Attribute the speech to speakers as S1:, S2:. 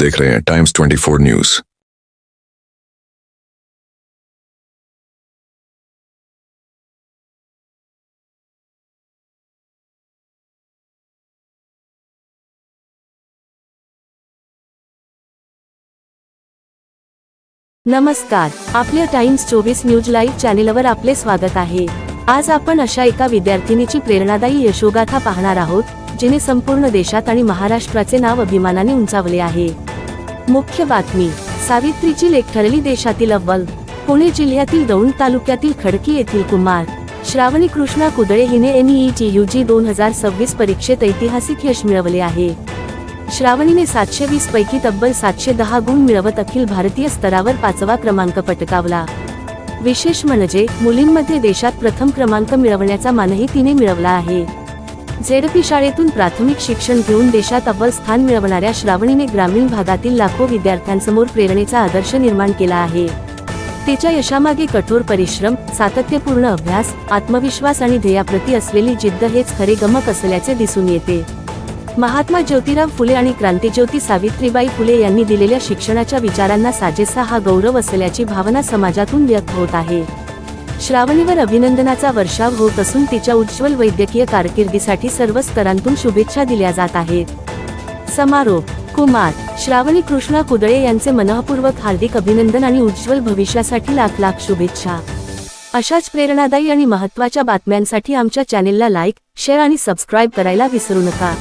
S1: देख रहे हैं टाइम्स 24 न्यूज।
S2: नमस्कार, आपल्या टाइम्स 24 न्यूज लाईव्ह चॅनेलवर आपले स्वागत आहे। आज आपण अशा एका विद्यार्थिनीची प्रेरणादायी यशोगाथा पाहणार आहोत, जिने संपूर्ण देशात आणि महाराष्ट्राचे नाव अभिमानाने उंचावले आहे। मुख्य बातमी, सावित्रीची लेख ठरली देशातील अव्वल। पुणे जिल्ह्यातील दौंड तालुक्यातील खडकी येथील कुमार श्रावणी कृष्णा कुदळे हिने NEET UG 2026 परीक्षेत ऐतिहासिक यश मिळवले आहे। श्रावणीने 720 पैकी तब्बल 710 गुण मिळवत अखिल भारतीय स्तरावर 5वा क्रमांक पटकावला। विशेष म्हणजे मुलींमध्ये देशात प्रथम क्रमांक मिळवण्याचा मानही तिने मिळवला आहे। ZP शाळेतून प्राथमिक शिक्षण घेऊन देशात अव्वल स्थान मिळवणाऱ्या श्रावणीने ग्रामीण भागातील लाखो विद्यार्थ्यांसमोर प्रेरणेचा आदर्श निर्माण केला आहे। तिच्या यशामागे कठोर परिश्रम, सातत्यपूर्ण अभ्यास, आत्मविश्वास आणि ध्येयाप्रती असलेली जिद्द हेच खरे गमक असल्याचे दिसून येते। महात्मा ज्योतिराव फुले आणि क्रांतिज्योती सावित्रीबाई फुले यांनी दिलेल्या शिक्षणाच्या विचारांना साजेसा हा गौरव असल्याची भावना समाजातून व्यक्त होत आहे। श्रावणीवर अभिनंदनाचा वर्षाव होत असून तिच्या उज्ज्वल वैद्यकीय कारकिर्दीसाठी सर्व स्तरांतून शुभेच्छा दिल्या जात आहेत। समारोप, कुमार श्रावणी कृष्णा कुदळे यांचे मनःपूर्वक हार्दिक अभिनंदन आणि उज्ज्वल भविष्यासाठी लाख लाख शुभेच्छा। अशाच प्रेरणादायी आणि महत्त्वाच्या बातम्यांसाठी आमच्या चॅनेलला लाईक, शेअर आणि सबस्क्राईब करायला विसरू नका।